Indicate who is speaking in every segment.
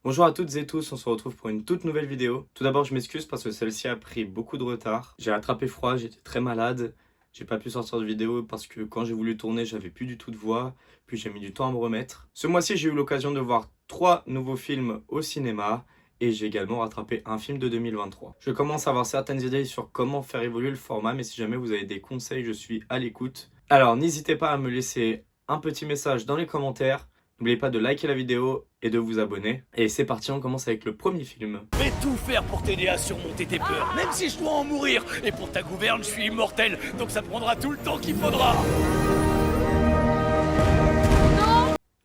Speaker 1: Bonjour à toutes et tous, on se retrouve pour une toute nouvelle vidéo. Tout d'abord, je m'excuse parce que celle-ci a pris beaucoup de retard. J'ai attrapé froid, j'étais très malade. J'ai pas pu sortir de vidéo parce que quand j'ai voulu tourner, j'avais plus du tout de voix. Puis j'ai mis du temps à me remettre. Ce mois-ci, j'ai eu l'occasion de voir 3 nouveaux films au cinéma. Et j'ai également rattrapé un film de 2023. Je commence à avoir certaines idées sur comment faire évoluer le format, mais si jamais vous avez des conseils, je suis à l'écoute. Alors n'hésitez pas à me laisser un petit message dans les commentaires. N'oubliez pas de liker la vidéo et de vous abonner. Et c'est parti, on commence avec le premier film.
Speaker 2: Je vais tout faire pour t'aider à surmonter tes peurs, même si je dois en mourir. Et pour ta gouverne, je suis immortel, donc ça prendra tout le temps qu'il faudra.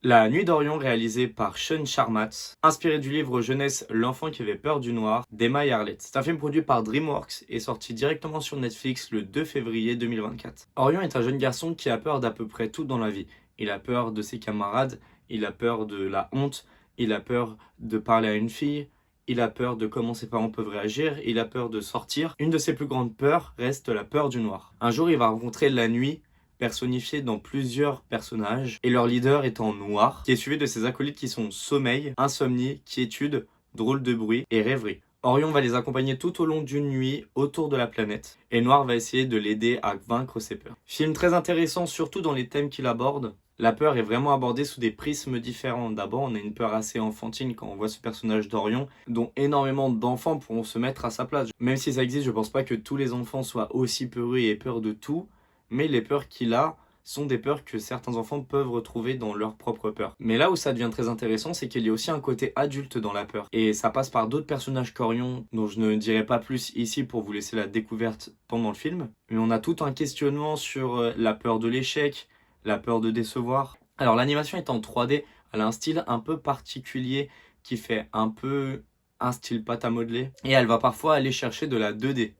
Speaker 1: La Nuit d'Orion, réalisé par Sean Sharmatz, inspiré du livre jeunesse L'enfant qui avait peur du noir d'Emma Yarlett. C'est un film produit par DreamWorks et sorti directement sur Netflix le 2 février 2024. Orion est un jeune garçon qui a peur d'à peu près tout dans la vie. Il a peur de ses camarades, il a peur de la honte, il a peur de parler à une fille, il a peur de comment ses parents peuvent réagir, il a peur de sortir. Une de ses plus grandes peurs reste la peur du noir. Un jour, il va rencontrer la nuit, personnifié dans plusieurs personnages, et leur leader étant Noir, qui est suivi de ses acolytes qui sont sommeil, insomnie, quiétude, drôle de bruit et rêverie. Orion va les accompagner tout au long d'une nuit autour de la planète, et Noir va essayer de l'aider à vaincre ses peurs. Film très intéressant, surtout dans les thèmes qu'il aborde. La peur est vraiment abordée sous des prismes différents. D'abord, on a une peur assez enfantine quand on voit ce personnage d'Orion, dont énormément d'enfants pourront se mettre à sa place. Même si ça existe, je pense pas que tous les enfants soient aussi peureux et aient peur de tout, mais les peurs qu'il a sont des peurs que certains enfants peuvent retrouver dans leurs propres peurs. Mais là où ça devient très intéressant, c'est qu'il y a aussi un côté adulte dans la peur. Et ça passe par d'autres personnages qu'Orion, dont je ne dirai pas plus ici pour vous laisser la découverte pendant le film. Mais on a tout un questionnement sur la peur de l'échec, la peur de décevoir. Alors l'animation est en 3D, elle a un style un peu particulier qui fait un peu un style pâte à modeler. Et elle va parfois aller chercher de la 2D.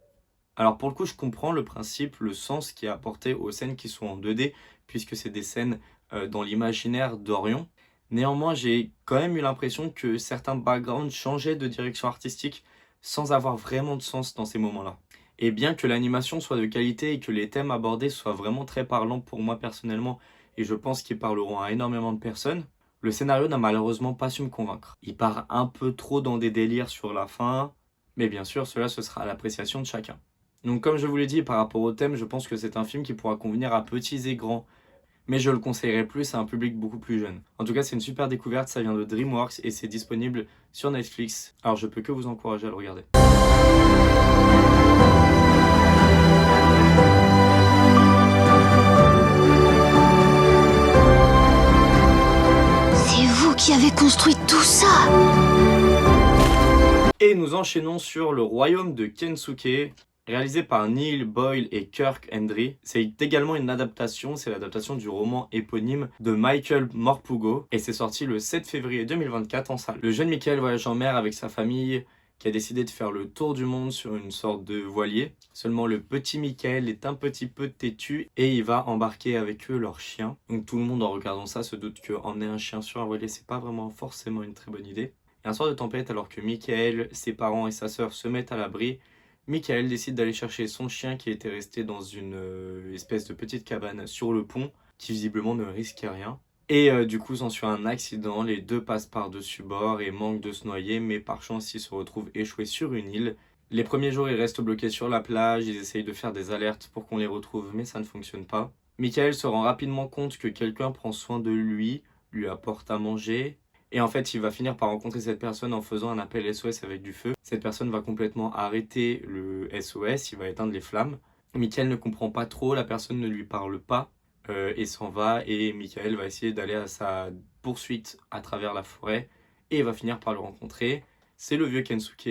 Speaker 1: Alors pour le coup, je comprends le principe, le sens qui est apporté aux scènes qui sont en 2D, puisque c'est des scènes dans l'imaginaire d'Orion. Néanmoins, j'ai quand même eu l'impression que certains backgrounds changeaient de direction artistique sans avoir vraiment de sens dans ces moments-là. Et bien que l'animation soit de qualité et que les thèmes abordés soient vraiment très parlants pour moi personnellement, et je pense qu'ils parleront à énormément de personnes, le scénario n'a malheureusement pas su me convaincre. Il part un peu trop dans des délires sur la fin, mais bien sûr, cela ce sera à l'appréciation de chacun. Donc comme je vous l'ai dit, par rapport au thème, je pense que c'est un film qui pourra convenir à petits et grands. Mais je le conseillerais plus à un public beaucoup plus jeune. En tout cas, c'est une super découverte, ça vient de DreamWorks et c'est disponible sur Netflix. Alors je peux que vous encourager à le regarder.
Speaker 3: C'est vous qui avez construit tout ça!
Speaker 1: Et nous enchaînons sur Le Royaume de Kensuke, réalisé par Neil Boyle et Kirk Hendry. C'est également une adaptation, c'est l'adaptation du roman éponyme de Michael Morpurgo et c'est sorti le 7 février 2024 en salle. Le jeune Michael voyage en mer avec sa famille qui a décidé de faire le tour du monde sur une sorte de voilier. Seulement le petit Michael est un petit peu têtu et il va embarquer avec eux leur chien. Donc tout le monde en regardant ça se doute que emmener un chien sur un voilier c'est pas vraiment forcément une très bonne idée. Et un soir de tempête, alors que Michael, ses parents et sa sœur se mettent à l'abri, Michael décide d'aller chercher son chien qui était resté dans une espèce de petite cabane sur le pont, qui visiblement ne risquait rien. Et du coup, s'ensuit un accident, les deux passent par-dessus bord et manquent de se noyer, mais par chance, ils se retrouvent échoués sur une île. Les premiers jours, ils restent bloqués sur la plage, ils essayent de faire des alertes pour qu'on les retrouve, mais ça ne fonctionne pas. Michael se rend rapidement compte que quelqu'un prend soin de lui apporte à manger, et en fait, il va finir par rencontrer cette personne en faisant un appel SOS avec du feu. Cette personne va complètement arrêter le SOS, il va éteindre les flammes. Michael ne comprend pas trop, la personne ne lui parle pas et s'en va. Et Michael va essayer d'aller à sa poursuite à travers la forêt et il va finir par le rencontrer. C'est le vieux Kensuke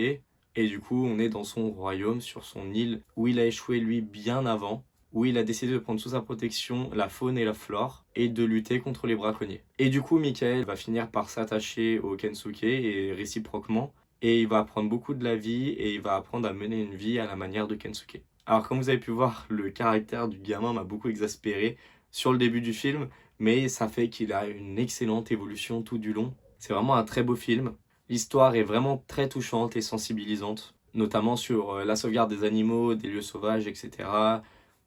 Speaker 1: et du coup, on est dans son royaume, sur son île où il a échoué lui bien avant, où il a décidé de prendre sous sa protection la faune et la flore et de lutter contre les braconniers. Et du coup, Michael va finir par s'attacher au Kensuke et réciproquement, et il va apprendre beaucoup de la vie et il va apprendre à mener une vie à la manière de Kensuke. Alors comme vous avez pu voir, le caractère du gamin m'a beaucoup exaspéré sur le début du film, mais ça fait qu'il a une excellente évolution tout du long. C'est vraiment un très beau film. L'histoire est vraiment très touchante et sensibilisante, notamment sur la sauvegarde des animaux, des lieux sauvages, etc.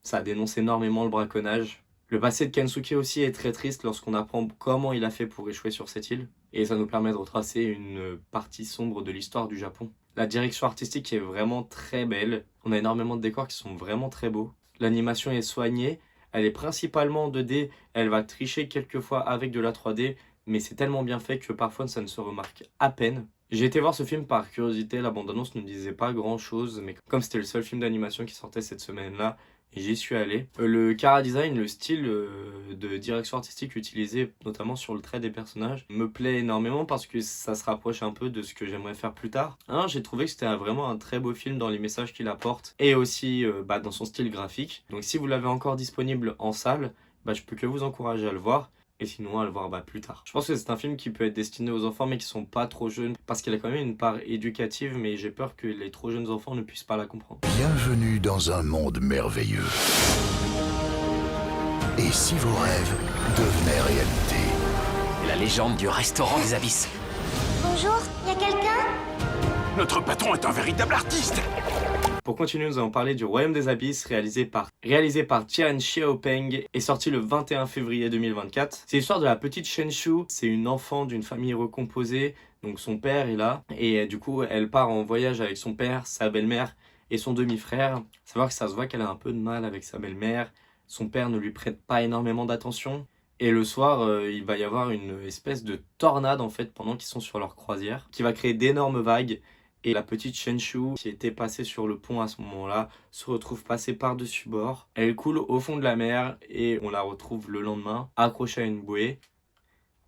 Speaker 1: Ça dénonce énormément le braconnage. Le passé de Kensuke aussi est très triste lorsqu'on apprend comment il a fait pour échouer sur cette île. et ça nous permet de retracer une partie sombre de l'histoire du Japon. La direction artistique est vraiment très belle, on a énormément de décors qui sont vraiment très beaux. L'animation est soignée, elle est principalement en 2D, elle va tricher quelquefois avec de la 3D, mais c'est tellement bien fait que parfois ça ne se remarque à peine. J'ai été voir ce film par curiosité, la bande-annonce ne me disait pas grand-chose, mais comme c'était le seul film d'animation qui sortait cette semaine-là, j'y suis allé. Le chara-design, le style de direction artistique utilisé notamment sur le trait des personnages, me plaît énormément parce que ça se rapproche un peu de ce que j'aimerais faire plus tard. Alors, j'ai trouvé que c'était vraiment un très beau film dans les messages qu'il apporte et aussi dans son style graphique. Donc si vous l'avez encore disponible en salle, je peux que vous encourager à le voir. Et sinon à le voir plus tard. Je pense que c'est un film qui peut être destiné aux enfants mais qui sont pas trop jeunes parce qu'il a quand même une part éducative, mais j'ai peur que les trop jeunes enfants ne puissent pas la comprendre.
Speaker 4: Bienvenue dans un monde merveilleux. Et si vos rêves devenaient réalité?
Speaker 5: La légende du restaurant des abysses.
Speaker 3: Bonjour, y a quelqu'un?
Speaker 5: Notre patron est un véritable artiste.
Speaker 1: Pour continuer, nous allons parler du Royaume des Abysses, réalisé par Tian Xiaopeng et sorti le 21 février 2024. C'est l'histoire de la petite Shenshu, c'est une enfant d'une famille recomposée, donc son père est là, et du coup elle part en voyage avec son père, sa belle-mère et son demi-frère. Savoir que ça se voit qu'elle a un peu de mal avec sa belle-mère, son père ne lui prête pas énormément d'attention, et le soir il va y avoir une espèce de tornade en fait pendant qu'ils sont sur leur croisière, qui va créer d'énormes vagues. Et la petite Shenshu, qui était passée sur le pont à ce moment-là, se retrouve passée par-dessus bord. Elle coule au fond de la mer et on la retrouve le lendemain, accrochée à une bouée.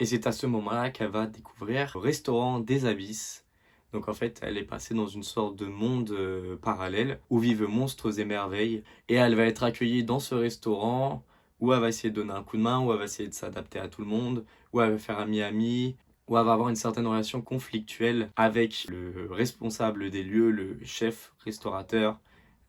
Speaker 1: Et c'est à ce moment-là qu'elle va découvrir le restaurant des abysses. Donc en fait, elle est passée dans une sorte de monde parallèle où vivent monstres et merveilles. Et elle va être accueillie dans ce restaurant où elle va essayer de donner un coup de main, où elle va essayer de s'adapter à tout le monde, où elle va faire ami-ami, où elle va avoir une certaine relation conflictuelle avec le responsable des lieux, le chef restaurateur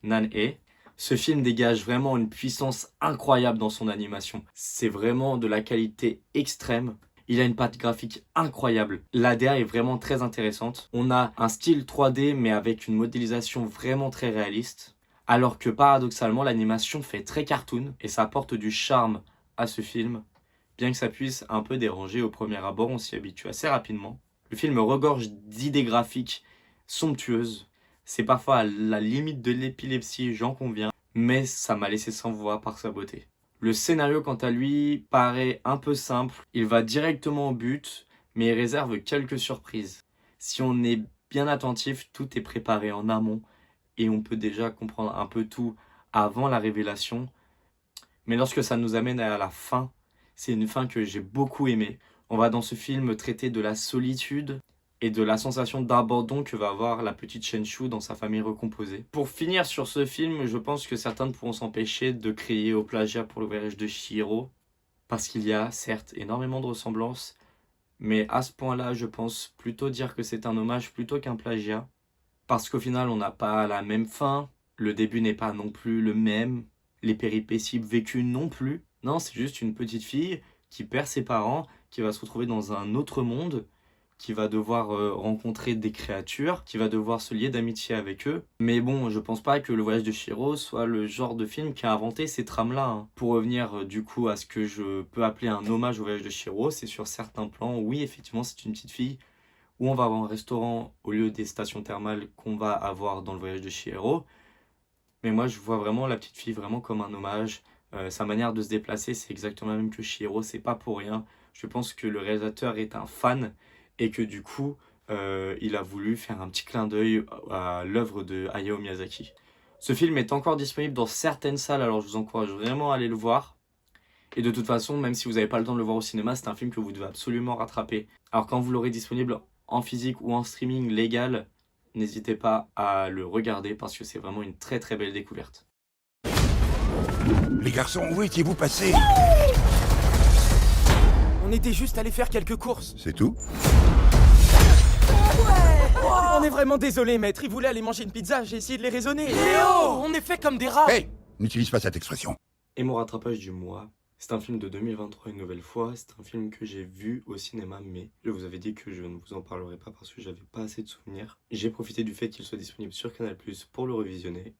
Speaker 1: Nan-e. Ce film dégage vraiment une puissance incroyable dans son animation. C'est vraiment de la qualité extrême. Il a une patte graphique incroyable. L'ADA est vraiment très intéressante. On a un style 3D mais avec une modélisation vraiment très réaliste. Alors que paradoxalement, l'animation fait très cartoon et ça apporte du charme à ce film. Bien que ça puisse un peu déranger au premier abord, on s'y habitue assez rapidement. Le film regorge d'idées graphiques somptueuses. C'est parfois à la limite de l'épilepsie, j'en conviens, mais ça m'a laissé sans voix par sa beauté. Le scénario, quant à lui, paraît un peu simple. Il va directement au but, mais il réserve quelques surprises. Si on est bien attentif, tout est préparé en amont et on peut déjà comprendre un peu tout avant la révélation. Mais lorsque ça nous amène à la fin, c'est une fin que j'ai beaucoup aimée. On va dans ce film traiter de la solitude et de la sensation d'abandon que va avoir la petite Shenshu dans sa famille recomposée. Pour finir sur ce film, je pense que certains ne pourront s'empêcher de crier au plagiat pour le voyage de Chihiro, parce qu'il y a certes énormément de ressemblances, mais à ce point-là, je pense plutôt dire que c'est un hommage plutôt qu'un plagiat, parce qu'au final, on n'a pas la même fin, le début n'est pas non plus le même, les péripéties vécues non plus. Non, c'est juste une petite fille qui perd ses parents, qui va se retrouver dans un autre monde, qui va devoir rencontrer des créatures, qui va devoir se lier d'amitié avec eux. Mais bon, je pense pas que le voyage de Chihiro soit le genre de film qui a inventé ces trames-là. Hein. Pour revenir du coup à ce que je peux appeler un hommage au voyage de Chihiro, c'est sur certains plans, oui, effectivement, c'est une petite fille où on va avoir un restaurant au lieu des stations thermales qu'on va avoir dans le voyage de Chihiro. Mais moi, je vois vraiment la petite fille vraiment comme un hommage. Sa manière de se déplacer, c'est exactement la même que Chihiro, c'est pas pour rien. Je pense que le réalisateur est un fan et que du coup, il a voulu faire un petit clin d'œil à l'œuvre de Hayao Miyazaki. Ce film est encore disponible dans certaines salles, alors je vous encourage vraiment à aller le voir. Et de toute façon, même si vous n'avez pas le temps de le voir au cinéma, c'est un film que vous devez absolument rattraper. Alors quand vous l'aurez disponible en physique ou en streaming légal, n'hésitez pas à le regarder parce que c'est vraiment une très très belle découverte.
Speaker 4: Les garçons, où étiez-vous passés?
Speaker 6: On était juste allé faire quelques courses.
Speaker 4: C'est tout?
Speaker 6: On est vraiment désolé, maître. Ils voulaient aller manger une pizza, j'ai essayé de les raisonner. Léo, on est fait comme des rats.
Speaker 4: Hey! N'utilise pas cette expression.
Speaker 1: Et mon rattrapage du mois, c'est un film de 2023 une nouvelle fois. C'est un film que j'ai vu au cinéma, mais je vous avais dit que je ne vous en parlerai pas parce que j'avais pas assez de souvenirs. J'ai profité du fait qu'il soit disponible sur Canal+ pour le revisionner.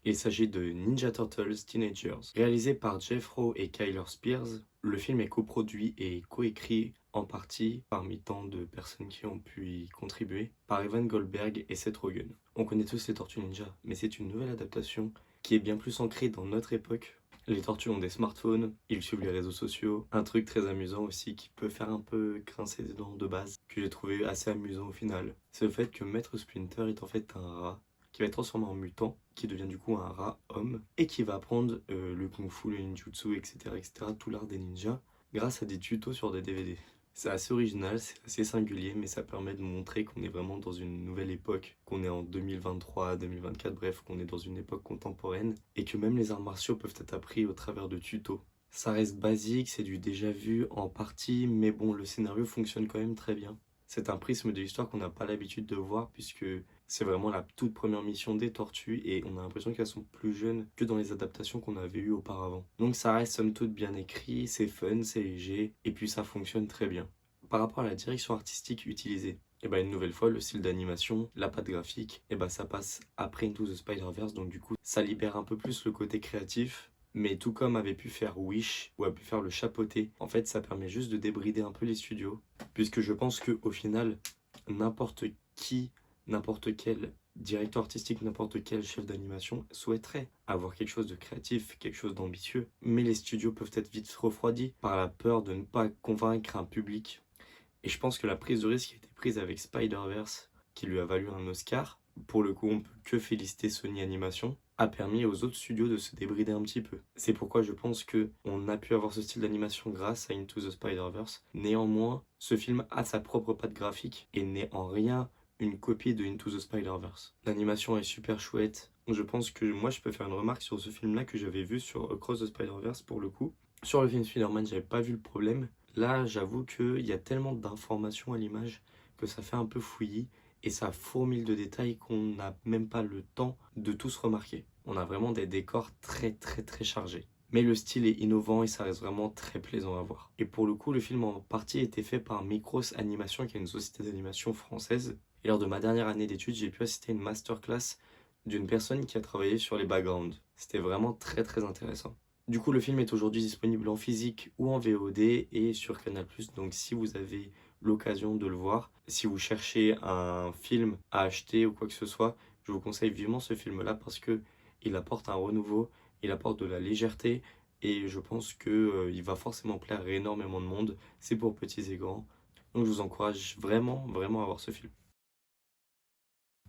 Speaker 1: Il s'agit de Ninja Turtles Teenagers. Réalisé par Jeff Rowe et Kyler Spears, le film est coproduit et coécrit en partie, parmi tant de personnes qui ont pu y contribuer, par Evan Goldberg et Seth Rogen. On connaît tous les Tortues Ninja, mais c'est une nouvelle adaptation qui est bien plus ancrée dans notre époque. Les tortues ont des smartphones, ils suivent les réseaux sociaux. Un truc très amusant aussi qui peut faire un peu grincer des dents de base, que j'ai trouvé assez amusant au final, c'est le fait que Maître Splinter est en fait un rat qui va être transformé en mutant, qui devient du coup un rat homme, et qui va apprendre le kung-fu, le ninjutsu, etc., tout l'art des ninjas, grâce à des tutos sur des DVD. C'est assez original, c'est assez singulier, mais ça permet de montrer qu'on est vraiment dans une nouvelle époque, qu'on est en 2023, 2024, bref, qu'on est dans une époque contemporaine, et que même les arts martiaux peuvent être appris au travers de tutos. Ça reste basique, c'est du déjà vu en partie, mais bon, le scénario fonctionne quand même très bien. C'est un prisme de l'histoire qu'on n'a pas l'habitude de voir, puisque c'est vraiment la toute première mission des tortues et on a l'impression qu'elles sont plus jeunes que dans les adaptations qu'on avait eues auparavant. Donc ça reste somme toute bien écrit, c'est fun, c'est léger et puis ça fonctionne très bien. Par rapport à la direction artistique utilisée, et une nouvelle fois, le style d'animation, la patte graphique, ça passe après Into the Spider-Verse, donc du coup ça libère un peu plus le côté créatif. Mais tout comme avait pu faire Wish ou a pu faire le chapeauté, en fait ça permet juste de débrider un peu les studios. Puisque je pense qu'au final, n'importe qui, n'importe quel directeur artistique, n'importe quel chef d'animation souhaiterait avoir quelque chose de créatif, quelque chose d'ambitieux. Mais les studios peuvent être vite refroidis par la peur de ne pas convaincre un public. Et je pense que la prise de risque qui a été prise avec Spider-Verse, qui lui a valu un Oscar, pour le coup on peut que féliciter Sony Animation, a permis aux autres studios de se débrider un petit peu. C'est pourquoi je pense qu'on a pu avoir ce style d'animation grâce à Into the Spider-Verse. Néanmoins, ce film a sa propre patte graphique et n'est en rien une copie de Into the Spider-Verse. L'animation est super chouette. Je pense que moi je peux faire une remarque sur ce film-là que j'avais vu sur Across the Spider-Verse pour le coup. Sur le film Spider-Man, j'avais pas vu le problème. Là, j'avoue qu'il y a tellement d'informations à l'image que ça fait un peu fouillis. Et ça fourmille de détails qu'on n'a même pas le temps de tous remarquer. On a vraiment des décors très chargés. Mais le style est innovant et ça reste vraiment très plaisant à voir. Et pour le coup, le film en partie a été fait par Micros Animation, qui est une société d'animation française. Et lors de ma dernière année d'études, j'ai pu assister à une masterclass d'une personne qui a travaillé sur les backgrounds. C'était vraiment très intéressant. Du coup, le film est aujourd'hui disponible en physique ou en VOD et sur Canal+. Donc si vous avez l'occasion de le voir, si vous cherchez un film à acheter ou quoi que ce soit, je vous conseille vivement ce film-là parce que il apporte un renouveau, il apporte de la légèreté et je pense que il va forcément plaire à énormément de monde. C'est pour petits et grands. Donc je vous encourage vraiment à voir ce film.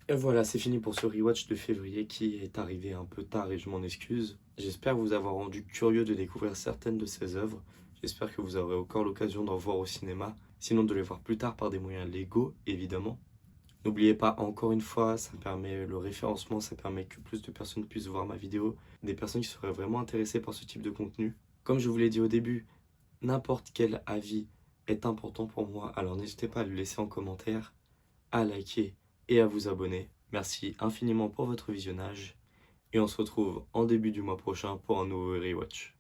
Speaker 1: Et voilà, c'est fini pour ce rewatch de février qui est arrivé un peu tard et je m'en excuse. J'espère vous avoir rendu curieux de découvrir certaines de ces œuvres. J'espère que vous aurez encore l'occasion d'en voir au cinéma, sinon de les voir plus tard par des moyens légaux, évidemment. N'oubliez pas, encore une fois, ça permet le référencement, ça permet que plus de personnes puissent voir ma vidéo, des personnes qui seraient vraiment intéressées par ce type de contenu. Comme je vous l'ai dit au début, n'importe quel avis est important pour moi, alors n'hésitez pas à le laisser en commentaire, à liker et à vous abonner. Merci infiniment pour votre visionnage et on se retrouve en début du mois prochain pour un nouveau rewatch.